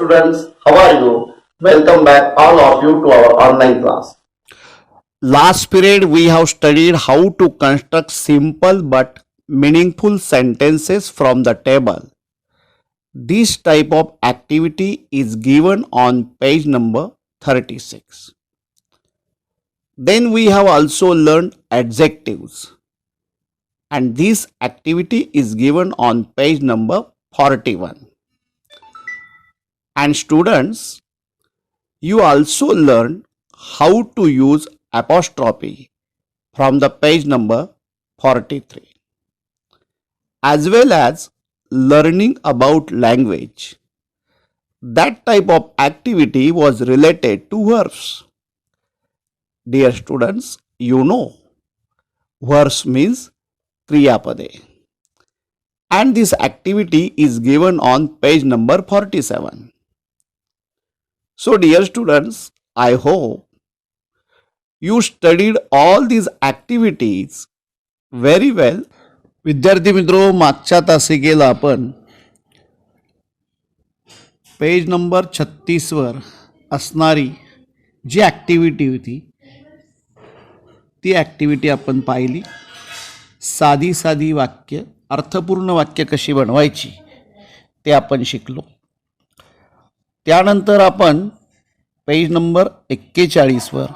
students, how are you? Welcome back all of you to our online class. Last period, we have studied how to construct simple but meaningful sentences from the table. This type of activity is given on page number 36. Then we have also learned adjectives, and this activity is given on page number 41. And students, you also learn how to use apostrophe from the page number 43, as well as learning about language. That type of activity was related to verbs. Dear students, you know verbs means kriya pade, and this activity is given on page number 47. So dear students, I hope you studied all these activities very well. विद्यार्थी मित्रों, मागच्या तासिकेला आपण page number 36वर असणारी जी activity होती ती activity आपण पाहिली. साधी साधी वाक्य, अर्थपूर्ण वाक्य कशी बनवायची ते आपण शिकलो. त्यानंतर आपण पेज नंबर 41वर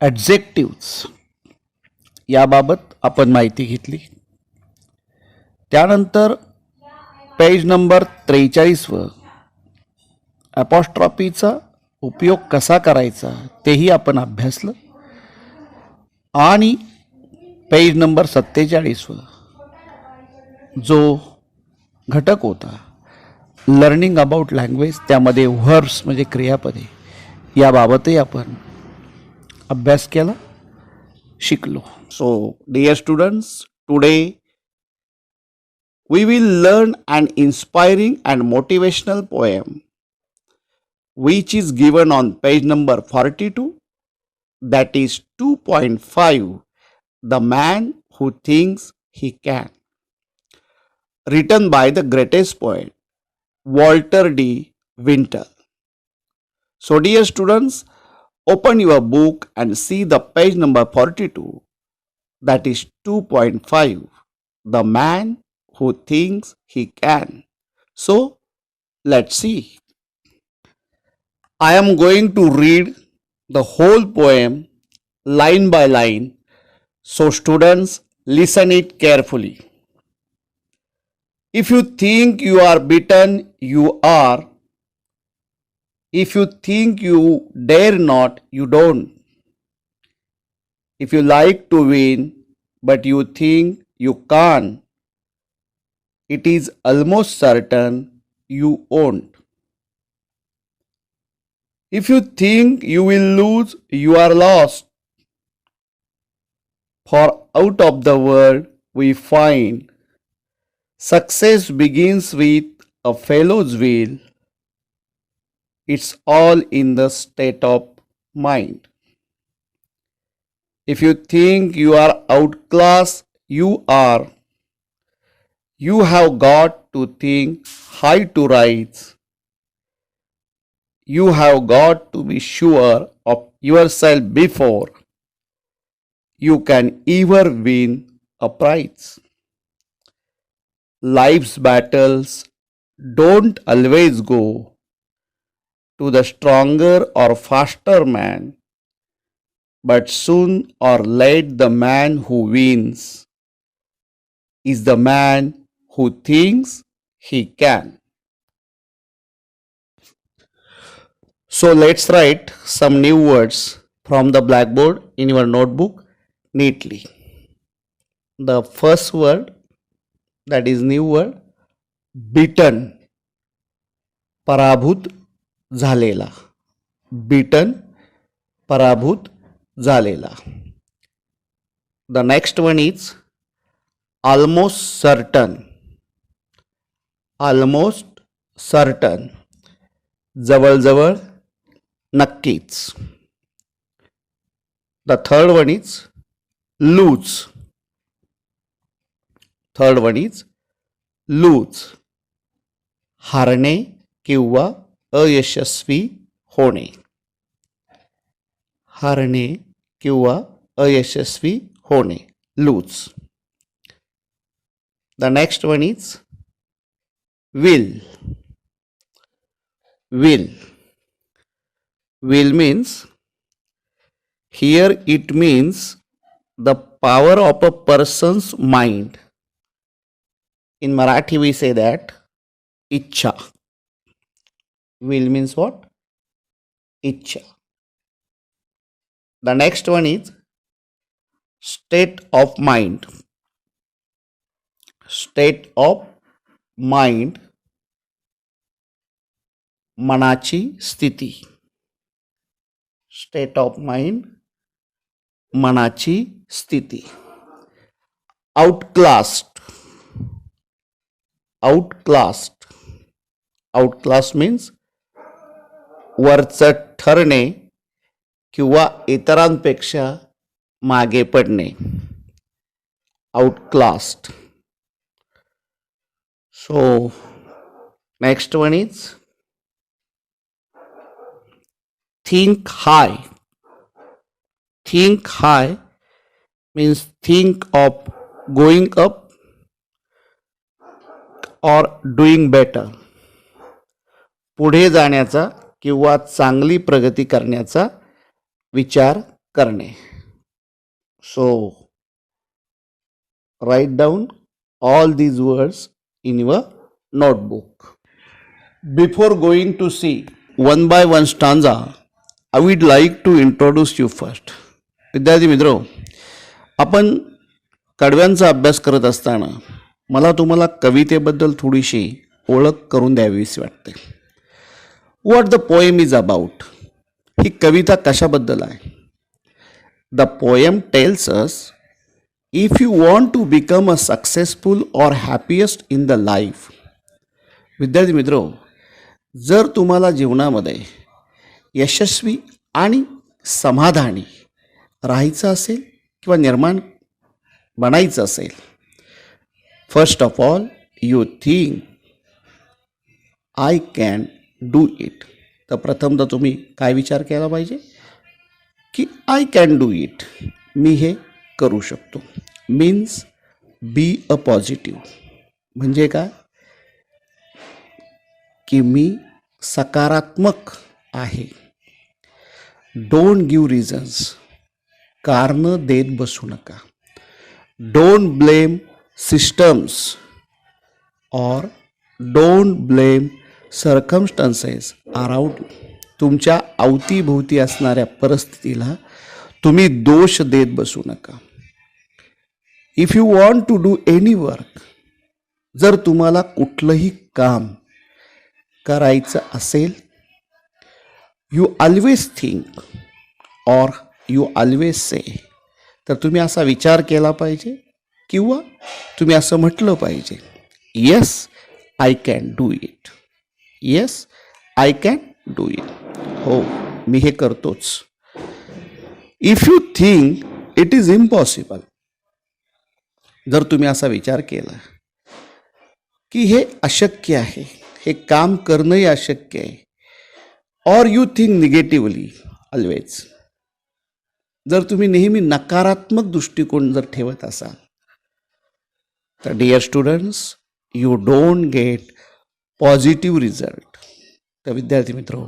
ॲडजेक्टिव्स याबाबत आपण माहिती घेतली. त्यानंतर पेज नंबर 43वर ॲपॉस्ट्रॉफीचा उपयोग कसा करायचा तेही आपण अभ्यासलं. आणि पेज नंबर 47वर जो घटक होता लर्निंग अबाउट लँग्वेज, त्यामध्ये व्हर्ब्स म्हणजे क्रियापदे याबाबतही आपण अभ्यास केला, शिकलो. So dear students, today we will learn an inspiring and motivational poem which is given on page number 42, that is 2.5, The Man Who Thinks He Can, written by the greatest poet Walter D. Winter. So dear students, open your book and see the page number 42, that is 2.5, The Man Who Thinks He Can. So let's see. I am going to read the whole poem line by line, so students listen it carefully. If you think you are beaten, you are. If you think you dare not, you don't. If you like to win, but you think you can't, it is almost certain you won't. If you think you will lose, you are lost. For out of the world we find success begins with a fellow's will. It's all in the state of mind. If you think you are outclassed, you are. You have got to think high to rise. You have got to be sure of yourself before you can ever win a prize. Life's battles don't always go to the stronger or faster man, but soon or late the man who wins is the man who thinks he can. So let's write some new words from the blackboard in your notebook neatly. The first word, that is new word, beaten, पराभूत झालेला. beaten, पराभूत झालेला. The next one is almost certain. almost certain, जवळजवळ, नक्कीच. The third one is lose. third one is lose, हारणे किंवा अयशस्वी होणे. हरणे किंवा अयशस्वी होणे. Lose. The next one is will. Will. Will means, here it means the power of a person's mind. In Marathi we say that इच्छा. Will means what? इच्छा. The next one is state of mind. State of mind, मनाची स्थिती. State of mind, मनाची स्थिती. आउटक्लास्ड. आउटक्लास्ड. Outclass means वरचढ ठरणे किंवा इतरांपेक्षा मागे पडणे. आउटक्लास्ड. So next one is think high. Think high means think of going up or doing better. पुढे जाण्याचा किंवा चांगली प्रगती करण्याचा विचार करणे. So write down all these words in your notebook. Before going to see one by one stanza, I would like to introduce you first. विद्यार्थी मित्रो, आपण कडव्यांचा अभ्यास करत असताना मला तुम्हाला कवितेबद्दल थोडीशी ओळख करून द्यावीशी वाटते. What the poem is about. ही कविता कशाबद्दल आहे? The poem tells us, if you want to become a successful or happiest in the life. विद्यार्थी मित्रो, जर तुम्हाला जीवनामध्ये यशस्वी आणि समाधानी राहायचं असेल किंवा निर्माण बनायचं असेल, first of all you think I can do it. तर प्रथमतः तुम्ही काय विचार केला पाहिजे की आय कॅन डू इट, मी हे करू शकतो. Means be a positive. म्हणजे काय की मी सकारात्मक आहे. Don't give reasons. कारण देत बसू नका. डोंट ब्लेम सिस्टम्स और डोंट ब्लेम सर्कमस्टन्सेस अराउंड. तुमच्या अवतीभोवती असणाऱ्या परिस्थितीला तुम्ही दोष देत बसू नका. If you want to do any work, जर तुम्हाला कुठलंही काम करायचं असेल, यू ऑलवेज थिंक और यू ऑलवेज से, तर तुम्ही असा विचार केला पाहिजे किंवा तुम्ही असं म्हटलं पाहिजे, yes I can do it. Yes I can do it. हो, मी हे करतोच. If you think it is impossible, जर तुम्ही असा विचार केला की हे अशक्य आहे, हे काम करणंही अशक्य आहे, और यू थिंक निगेटिव्हली ऑलवेज, जर तुम्ही नेहमी नकारात्मक दृष्टिकोन जर ठेवत असाल, तर dear students, you don't get positive result. तर विद्यार्थी मित्र,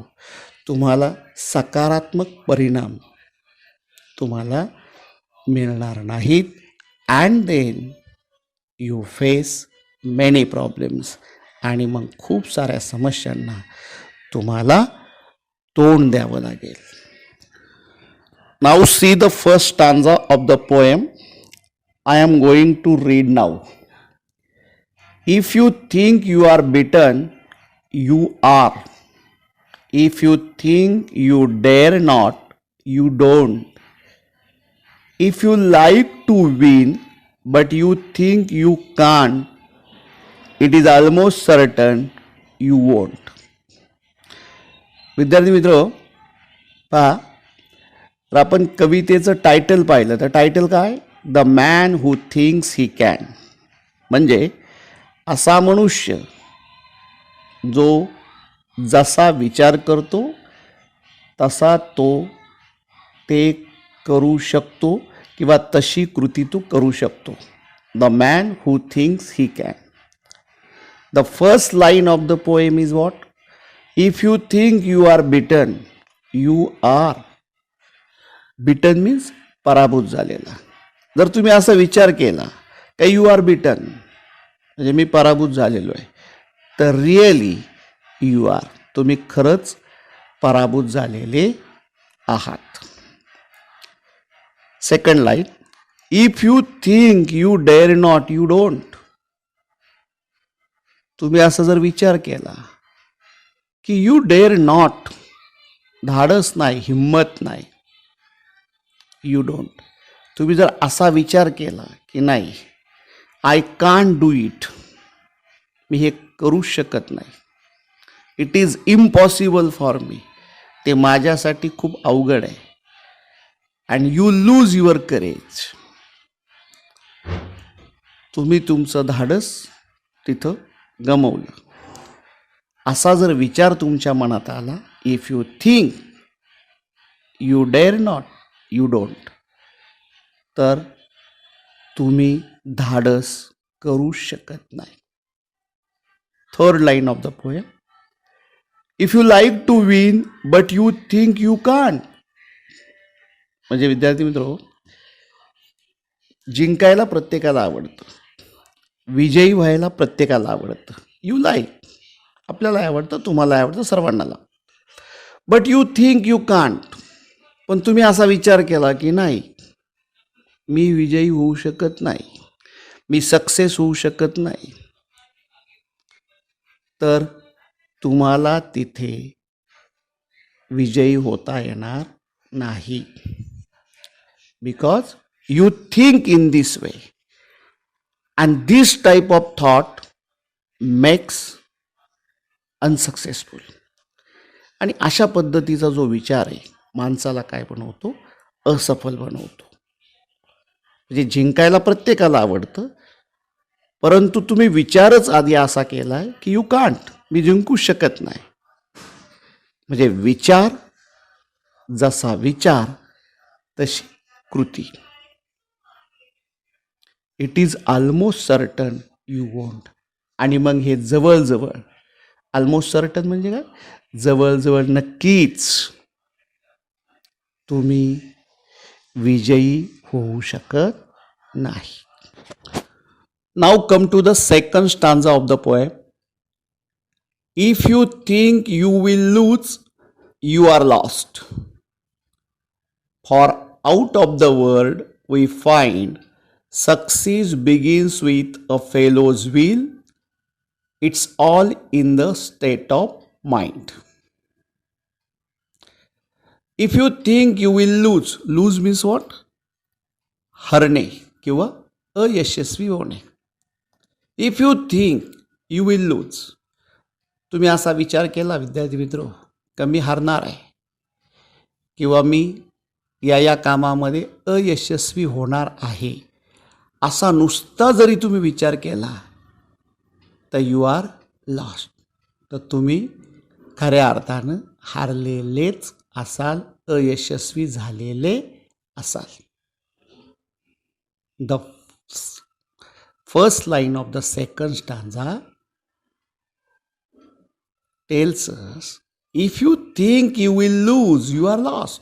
तुम्हाला सकारात्मक परिणाम तुम्हाला मिळणार नाहीत. And then you face many problems, आणि मग खूप साऱ्या समस्यांना तुम्हाला तोंड द्यावं लागेल. Now see the first stanza of the poem. I am going to read now. If you think you are beaten, you are. If you think you dare not, you don't. If you like to win but you think you can't, it is almost certain you won't. विद्यार्थी मित्र, पहा, तर आपण कवितेचं title पाहिलं तर title काय? The man who thinks he can. म्हणजे असा मनुष्य जो जसा विचार करतो तसा तो ते करू शकतो किंवा तशी कृती तो करू शकतो. The man who thinks he can. The first line of the poem is what? If you think you are beaten, you are. Beaten means पराभूत झालेला. जर तुम्ही असा विचार केला का यू आर बिटन म्हणजे मी पराभूत झालेलो आहे, तर रिअली यू आर, तुम्ही खरंच पराभूत झालेले आहात. Second line, if you think you dare not, you don't. तुम्ही असा जर विचार केला की यू डेअर नॉट, धाडस नाही, हिम्मत नाही, यू डोंट. तुम्ही जर असा विचार केला की नाही, आय कांट डू इट, मी हे करू शकत नाही, it is impossible for me, ते माझ्यासाठी खूप अवघड आहे, and you lose your courage, तुम्ही तुमचं धाडस तिथं गमवलं. असा जर विचार तुमच्या मनात आला, if you think you dare not, you don't, तर तुम्ही धाडस करू शकत नाही. Third line of the poem, if you like to win but you think you can't. म्हणजे विद्यार्थी मित्र, जिंकायला प्रत्येकाला आवडतं, विजयी व्हायला प्रत्येकाला आवडतं. यू लाईक, आपल्याला आवडतं, तुम्हाला आवडतं, सर्वांना. But you think you can't, पण तुम्ही असा विचार केला की नाही, मी विजयी होऊ शकत नाही, मी सक्सेस होऊ शकत नाही, तर तुम्हाला तिथे विजयी होता येणार नाही. Because you think in this way, and this type of thought makes unsuccessful. आणि अशा पद्धतीचा जो विचार आहे माणसाला काय बनवतो? असफल बनवतो. म्हणजे जिंकायला प्रत्येकाला आवडतं, परंतु तुम्ही विचारच आधी असा केलाय की यू कांट, मी जिंकू शकत नाही. म्हणजे विचार, जसा विचार तशी कृती. It is almost certain you won't. आणि मग हे जवळजवळ, ऑलमोस्ट सर्टन म्हणजे काय? जवळजवळ नक्कीच तुम्ही विजयी होऊ शकत नाही. Now come to the second stanza of the poem. If you think you will lose, you are lost. For out of the world we find success begins with a fellow's will. It's all in the state of mind. If you think you will lose, lose means what? हरणे किंवा अयशस्वी होणे. If you think you will loose, तुम्ही असा विचार केला विद्यार्थी मित्र का मी हरणार आहे किंवा मी या कामामध्ये अयशस्वी होणार आहे, असा नुसता जरी तुम्ही विचार केला तर यू आर लॉस्ट, तर तुम्ही खऱ्या अर्थानं हारलेलेच असाल, अयशस्वी झालेले असाल. The first line of the second stanza tells us, if you think you will lose, you are lost.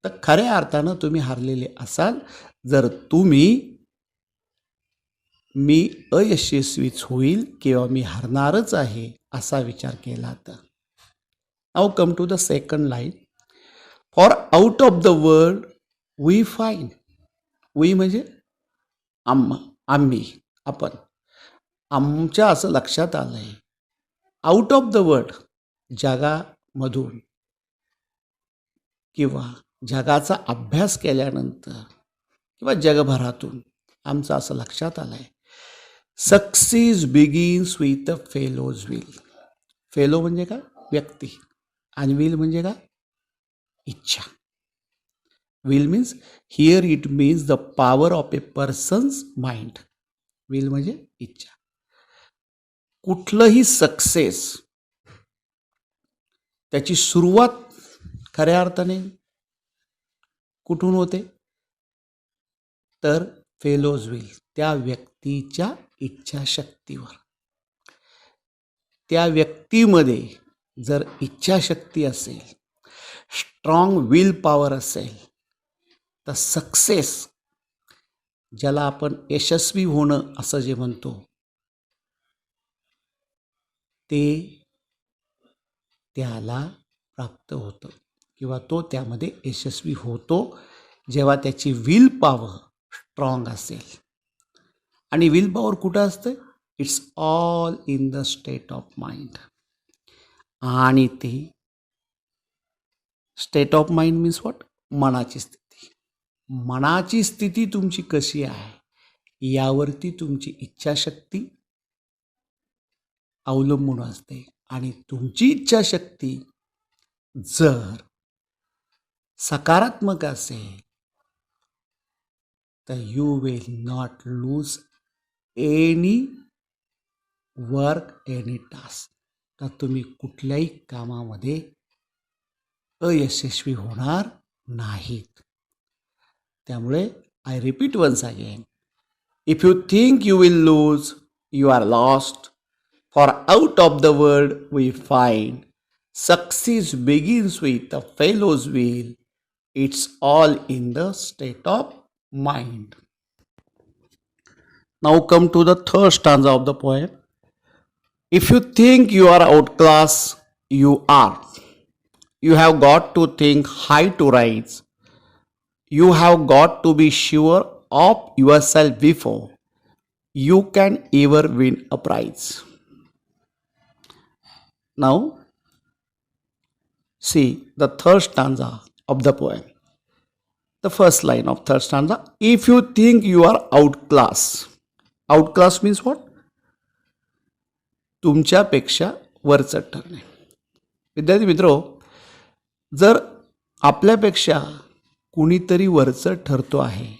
तर खऱ्या अर्थानं तुम्ही हारलेले असाल जर तुम्ही मी अयशस्वीच होईल किंवा मी हरणारच आहे असा विचार केला तर. Now come to the second line. For out of the world we find. We म्हणजे आम्ही, आपण. आमच्या असं लक्षात आलं आहे, आउट ऑफ द वर्ल्ड, जगामधून किंवा जगाचा अभ्यास केल्यानंतर किंवा जगभरातून आमचं असं लक्षात आलं आहे, success begins with a fellows will. Fellow म्हणजे काय? व्यक्ती. आणि विल म्हणजे काय? इच्छा. Will means, here it means the power of A persons mind. Will म्हणजे इच्छा. कुठलंही सक्सेस त्याची सुरुवात खऱ्या अर्थाने कुठून होते? तर फेलोज विल, त्या व्यक्तीच्या इच्छाशक्तीवर. त्या व्यक्तीमध्ये जर इच्छाशक्ती असेल, स्ट्रॉंग विल पॉवर असेल, तर सक्सेस, ज्याला आपण यशस्वी होणं असं जे म्हणतो, ते त्याला प्राप्त होतं किंवा तो त्यामध्ये यशस्वी होतो जेव्हा त्याची विल पॉवर स्ट्रॉंग असेल. आणि विल पॉवर कुठं असते? It's all in the state of mind. आणि ते state of mind means what? मनाची स्थिती. मनाची स्थिती तुमची कशी आहे यावरती तुमची इच्छाशक्ती अवलंबून असते. आणि तुमची इच्छाशक्ती जर सकारात्मक असेल तर you will not lose any work, any task. तर तुम्ही कुठल्याही कामामध्ये अयशस्वी होणार नाहीत. त्यामुळे I repeat once again, if you think you will lose, you are lost. For out of the word we find, success begins with a fellow's will. It's all in the state of mind. Now come to the third stanza of the poem. If you think you are outclass, you are. You have got to think high to rise. You have got to be sure of yourself before you can ever win a prize. Now, see the third stanza of the poem. The first line of third stanza. If you think you are outclass. Outclass means what? तुमच्यापेक्षा वरचढ ठरणे. विद्यार्थी मित्रो, जर आपल्यापेक्षा कुणीतरी वरचढ ठरतो आहे,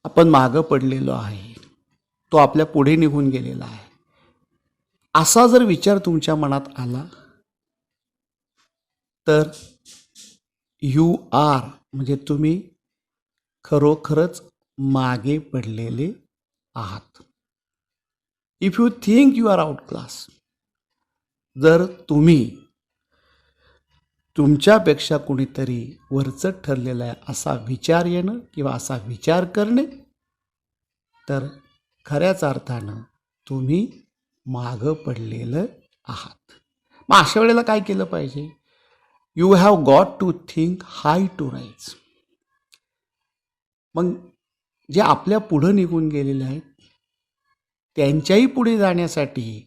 आपण मागं पडलेलो आहे, तो आपल्या पुढे निघून गेलेला आहे, असा जर विचार तुमच्या मनात आला तर यू आर म्हणजे तुम्ही खरोखरच मागे पडलेले आहात. If you think you are outclass, जर तुम्ही तुमच्यापेक्षा कुणीतरी वरचढ ठरलेला आहे असा विचार येणं किंवा असा विचार करणे, तर खऱ्याच अर्थानं तुम्ही मागं पडलेलं आहात. मग अशा वेळेला काय केलं पाहिजे? You have got to think high to rise. मग जे आपल्या पुढं निघून गेलेले आहेत त्यांच्याही पुढे जाण्यासाठी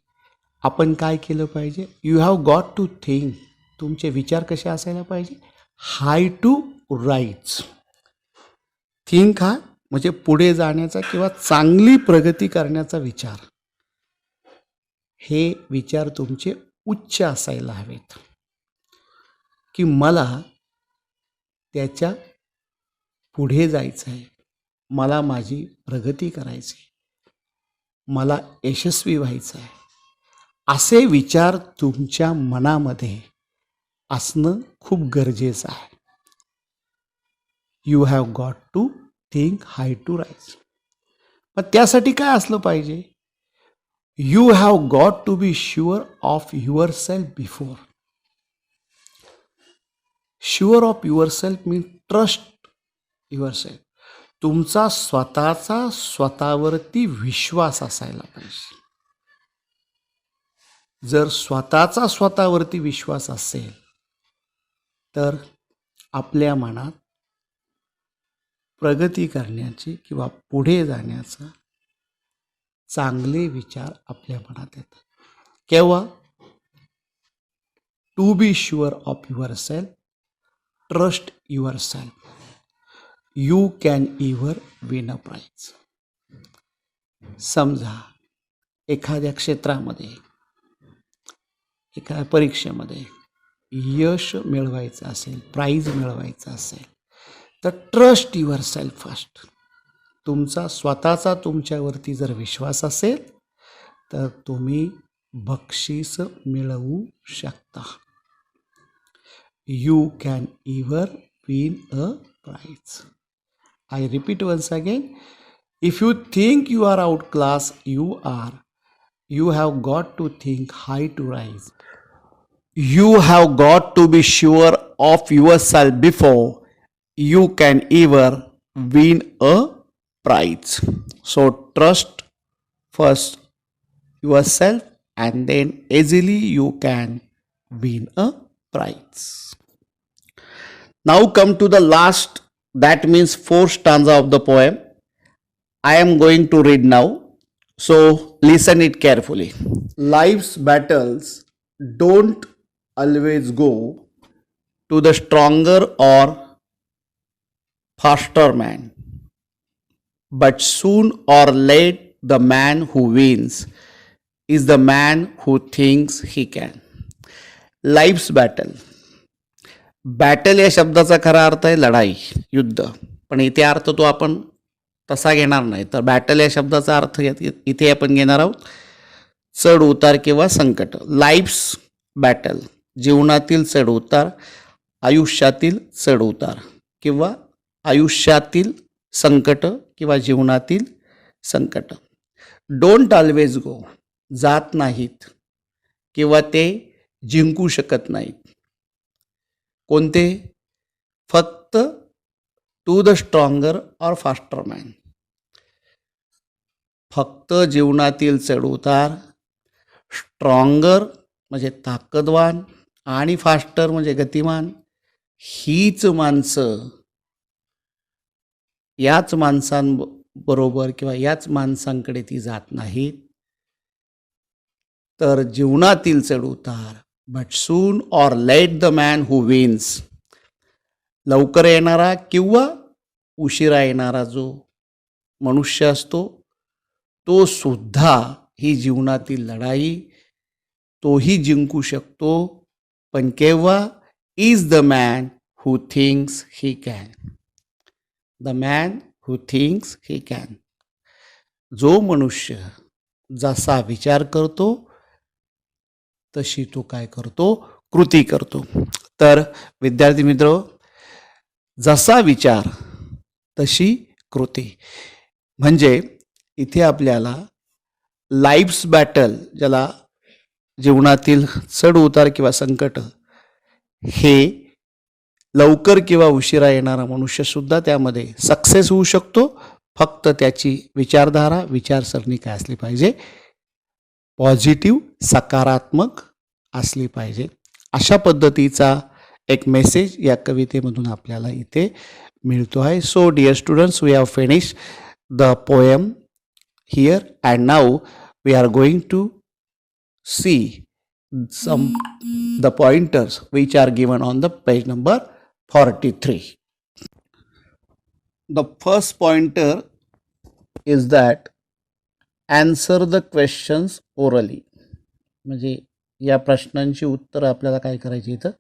आपण काय केलं पाहिजे? You have got to think. तुमचे विचार कसे असायला पाहिजे? हाय टू राईज. थिंक हा म्हणजे पुढे जाण्याचा किंवा चांगली प्रगती करण्याचा विचार. हे विचार तुमचे उच्च असायला हवेत की मला त्याच्या पुढे जायचं आहे, मला माझी प्रगती करायची, मला यशस्वी व्हायचं आहे, असे विचार तुमच्या मनामध्ये असणं खूप गरजेचं आहे. You have got to think high to rise. पण त्यासाठी काय असलं पाहिजे? You have got to be sure of yourself before. Sure of yourself means trust yourself. तुमचा स्वतःचा स्वतःवरती विश्वास असायला पाहिजे. जर स्वतःचा स्वतःवरती विश्वास असेल तर आपल्या मनात प्रगती करण्याची किंवा पुढे जाण्याचा चांगले विचार आपल्या मनात येतात. केव्हा? To be sure of yourself, trust yourself, you can ever win a prize. समजा एखाद्या क्षेत्रामध्ये, एखाद्या परीक्षेमध्ये यश मिळवायचं असेल, प्राइज मिळवायचं असेल तर ट्रस्ट युअर सेल्फ फर्स्ट. तुमचा स्वतःचा तुमच्यावरती जर विश्वास असेल तर तुम्ही बक्षीस मिळवू शकता. You can even win a prize. I repeat once again. If you think you are outclassed, you are. You have got to think high to rise. You have got to be sure of yourself before you can ever win a prize. So trust first yourself and then easily you can win a prize. Now come to the last, that means fourth stanza of the poem. I am going to read now, so listen it carefully. Life's battles don't always go to the stronger or faster man, but soon or late the man who wins is the man who thinks he can. Life's battle. Battle या शब्दाचा खरा अर्थ आहे लढाई, युद्ध, पण इथे अर्थ तो आपण तसा घेणार नाही. तर बॅटल या शब्दाचा अर्थ इथे आपण घेणार आहोत चढ उतार किंवा संकट. लाईफ्स बॅटल, जीवनातील चढ उतार, आयुष्यातील चढ उतार किंवा आयुष्यातील संकट किंवा जीवनातील संकट. डोंट ऑलवेज गो, जात नाहीत किंवा ते जिंकू शकत नाहीत. कोणते? फक्त टू द स्ट्रॉंगर और फास्टर मॅन. फक्त जीवनातील चढउतार, स्ट्रॉंगर म्हणजे ताकदवान आणि फास्टर म्हणजे गतिमान, हीच माणसं याच माणसांबरोबर किंवा याच माणसांकडे ती जात नाहीत. तर जीवनातील चढउतार, बट सून और let the man who wins, लवकर येणारा किंवा उशिरा येणारा जो मनुष्य असतो तो सुद्धा ही जीवनातील लढाई तोही जिंकू शकतो. पण केव्हा? Is the man who thinks he can. The man who thinks he can. जो मनुष्य जसा विचार करतो तशी तो काय करतो? कृती करतो. तर विद्यार्थी मित्र, जसा विचार तशी कृती, म्हणजे इथे आपल्याला लाईफ्स बॅटल, ज्याला जीवनातील चढ उतार किंवा संकट, हे लवकर किंवा उशिरा येणारा मनुष्यसुद्धा त्यामध्ये सक्सेस होऊ शकतो. फक्त त्याची विचारधारा, विचारसरणी काय असली पाहिजे? पॉझिटिव्ह, सकारात्मक असली पाहिजे. अशा पद्धतीचा एक मेसेज या कवितेमधून आपल्याला इथे मिळतो आहे. So dear students, we have finish the poem here and now we are going to see some the pointers which are given on the page number 43. The first pointer is that answer the questions orally. म्हणजे या प्रश्नांची उत्तरं आपल्याला काय करायची, इथं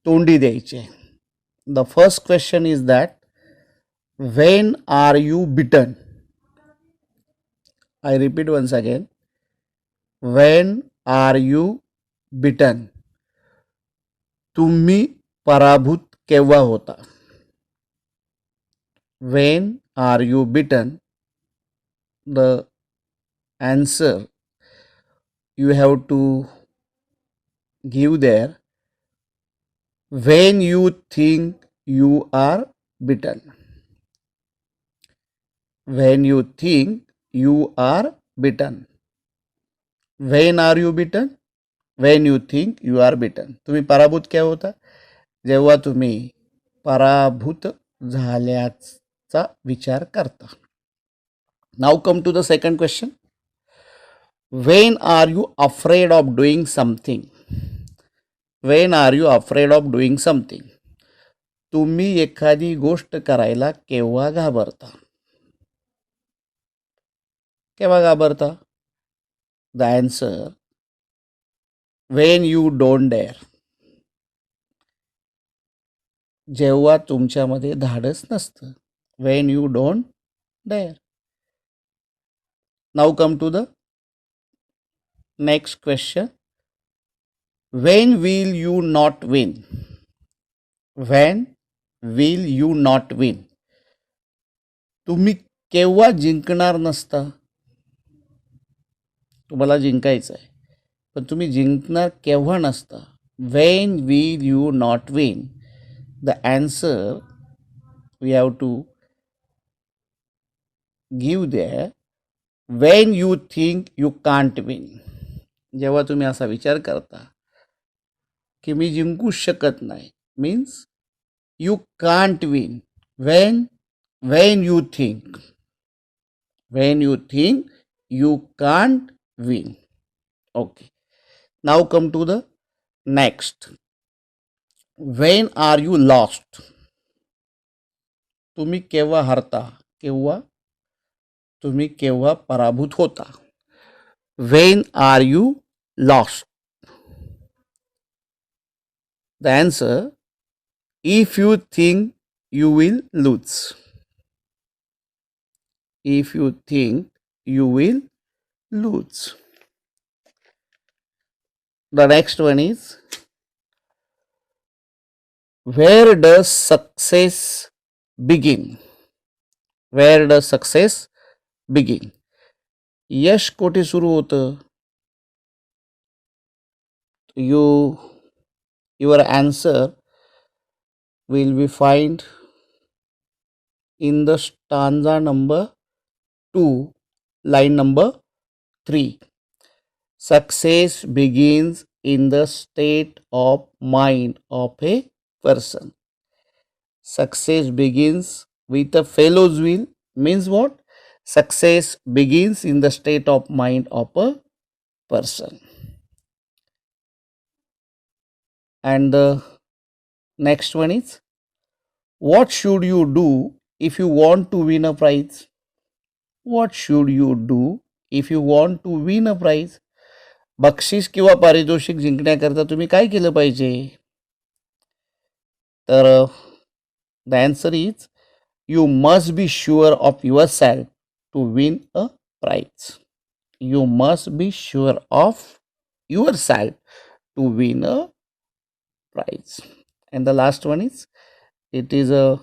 तोंडी द्यायची आहे. The first question is that when are you beaten. I repeat once again. When are you beaten. तुम्ही पराभूत केव्हा होता? When are you beaten. The answer you have to give there when you think you are beaten. When you think you are beaten. When are you beaten? When you think you are beaten. तुम्ही पराभूत केव्हा होता? जेव्हा तुम्ही पराभूत झाल्याचा विचार करता. Now come to the second question. When are you afraid of doing something? When are you afraid of doing something? तुम्ही एखादी गोष्ट करायला केव्हा घाबरता? केव्हा घाबरता? The answer, when you don't dare. जेव्हा तुमच्यामध्ये धाडस नसतं. When you don't dare. Now come to the Next question. When will you not win? When will you not win? तुम्ही केव्हा जिंकणार नसता? तुम्हाला जिंकायचं आहे पण तुम्ही जिंकणार केव्हा नसता? When will you not win? The answer we have to give there. When you think you can't win. जेव्हा तुम्ही असा विचार करता की मी जिंकू शकत नाही, means you can't win. when you think you can't win. Okay, now come to the next. When are you lost? तुम्ही केव्हा हरता? तुम्ही केव्हा पराभूत होता? When are you lost? The answer, if you think you will lose. If you think you will lose. The next one is, where does success begin? Where does success begin? यश कोठे सुरू होतं? Your answer will be found in the stanza number 2, line number 3. Success begins in the state of mind of a person. Success begins with a fellow's will, means what? Success begins in the state of mind of a person. And the next one is, what should you do if you want to win a prize? What should you do if you want to win a prize? बक्षीस किंवा पारितोषिक जिंकण्याकरता तुम्ही काय केलं पाहिजे? तर the answer is, you must be sure of yourself to win a prize. You must be sure of yourself to win a prize. And the last one is, it is a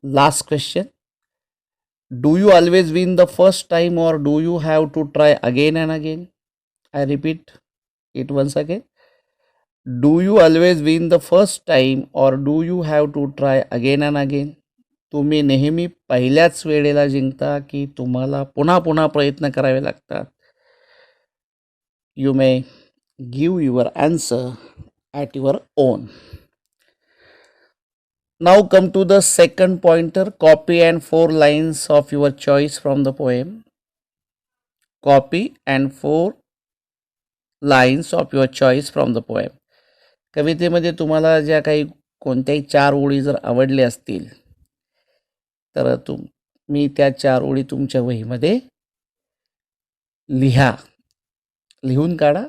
last question. Do you always win the first time or do you have to try again and again? I repeat it once again. Do you always win the first time or do you have to try again and again? तुम्ही नेहमी पहिल्याच वेळेला जिंकता की तुम्हाला पुन्हा पुन्हा प्रयत्न करावे लागतात? You may give your answer at your own. Now come to the second pointer. Copy and 4 lines of your choice from the poem. Copy and 4 lines of your choice from the poem. कवितेमध्ये तुम्हाला ज्या काही कोणत्याही 4 ओळी जर आवडल्या असतील तर तुम्ही त्या 4 ओळी तुमच्या वहीमध्ये लिहा, लिहून काढा.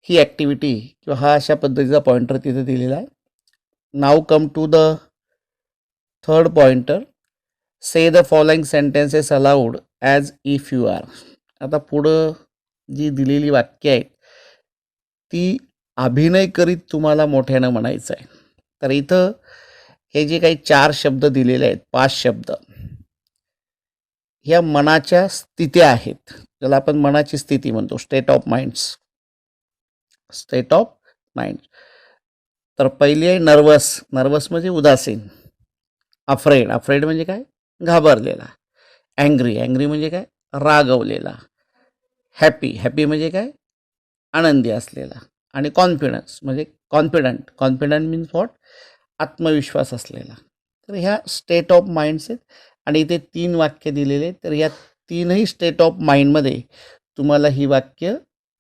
ही ॲक्टिव्हिटी किंवा हा अशा पद्धतीचा पॉइंटर तिथे दिलेला आहे. Now come to the third pointer. Say the following sentences aloud as if you are. आता पुढं जी दिलेली वाक्य आहेत ती अभिनय करीत तुम्हाला मोठ्यानं म्हणायचं आहे. तर इथं हे जे काही 4 शब्द दिलेले आहेत, 5 शब्द, ह्या मनाच्या स्थित्या आहेत, ज्याला आपण मनाची स्थिती म्हणतो, state of minds. State of mind. तर पहिली आहे नर्वस. नर्वस म्हणजे उदासीन. अफ्रेड. अफ्रेड म्हणजे काय? घाबरलेला. अँग्री. अँग्री म्हणजे काय? रागवलेला. हॅपी. हॅपी म्हणजे काय? आनंदी असलेला. आणि कॉन्फिडन्स म्हणजे कॉन्फिडंट. Confident means what? आत्मविश्वास असलेला. तर ह्या स्टेट ऑफ माइंड्स आहेत आणि इथे 3 वाक्य दिलेले आहेत. तर या 3ही स्टेट ऑफ माइंडमध्ये तुम्हाला ही वाक्य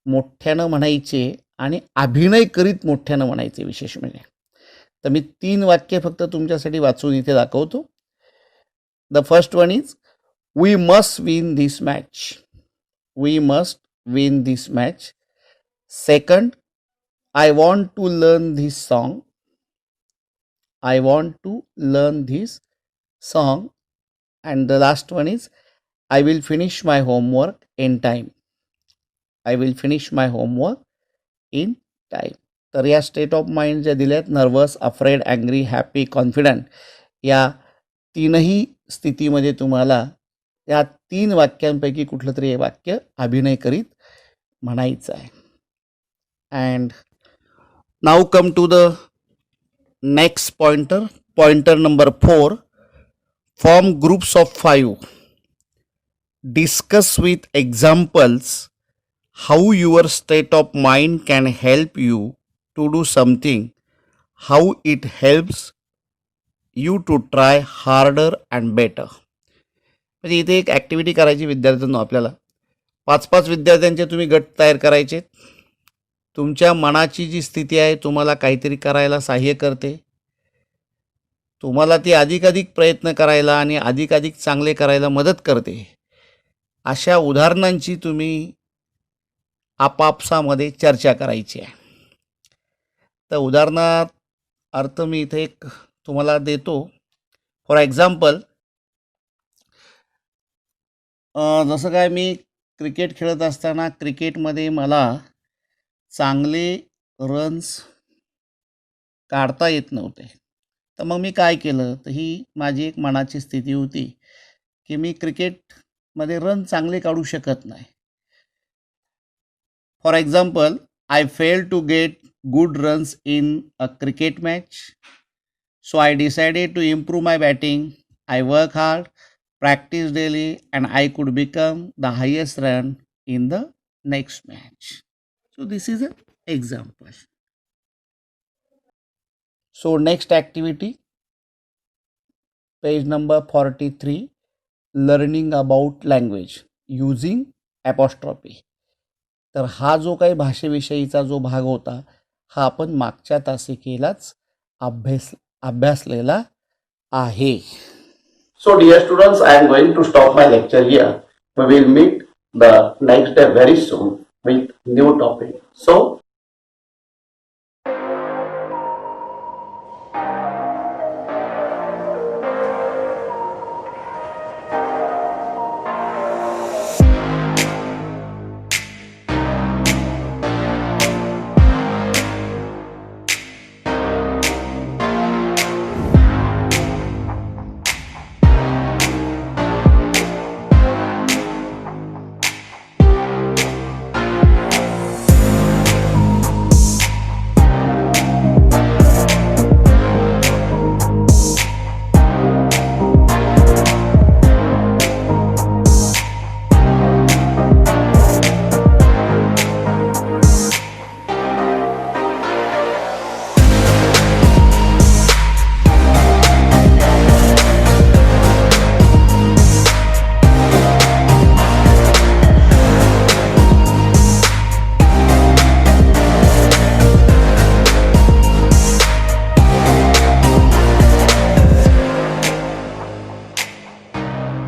मोठ्यानं म्हणायचे आणि अभिनय करीत मोठ्यानं म्हणायचे. विशेष म्हणजे तर मी 3 वाक्य फक्त तुमच्यासाठी वाचून इथे दाखवतो. The first one is, we must win this match. We must win this match. Second, I want to learn this song. I want to learn this song. And the last one is, I will finish my homework in time. I will finish my homework in time. तर या state of mind ज्या दिल्यात, nervous, afraid, angry, happy, confident, या तीनही स्थितीमध्ये तुम्हाला या 3 वाक्यांपैकी कुठलं तरी हे वाक्य अभिनय करीत म्हणायचं आहे. And now come to the next pointer. Pointer number 4. Form groups of 5. Discuss with examples how your state of mind can help you to do something, how it helps you to try harder and better. म्हणजे इथे एक activity करायची विद्यार्थ्यांना. आपल्याला 5-5 विद्यार्थ्यांचे तुम्ही गट तयार करायचे. तुमच्या मनाची जी स्थिती आहे तुम्हाला काहीतरी करायला सहाय्य करते, तुम्हाला ती अधिकाधिक प्रयत्न करायला आणि अधिकाधिक चांगले करायला मदत करते. अशा उदाहरणांची तुम्ही आपापसामध्ये चर्चा करायची आहे. तर उदाहरणार्थ अर्थ मी इथे एक तुम्हाला देतो. फॉर एक्झाम्पल, जसं काय मी क्रिकेट खेळत असताना क्रिकेटमध्ये मला चांगले रन्स काढता येत नव्हते. तर मग मी काय केलं, तर ही माझी एक मनाची स्थिती होती की मी क्रिकेटमध्ये रन चांगले काढू शकत नाही. For example, I fail to get good runs in a cricket match, so I decided to improve my batting. I work hard, practice daily, and I could become the highest run in the next match. So this is an example. So next activity, page number 43, learning about language using apostrophe. तर हा जो काही भाषेविषयीचा जो भाग होता हा आपण मागच्या तासिकेलाच अभ्यासलेला आहे. So dear students, I am going to stop my lecture here. We will meet the next day very soon with new topic. So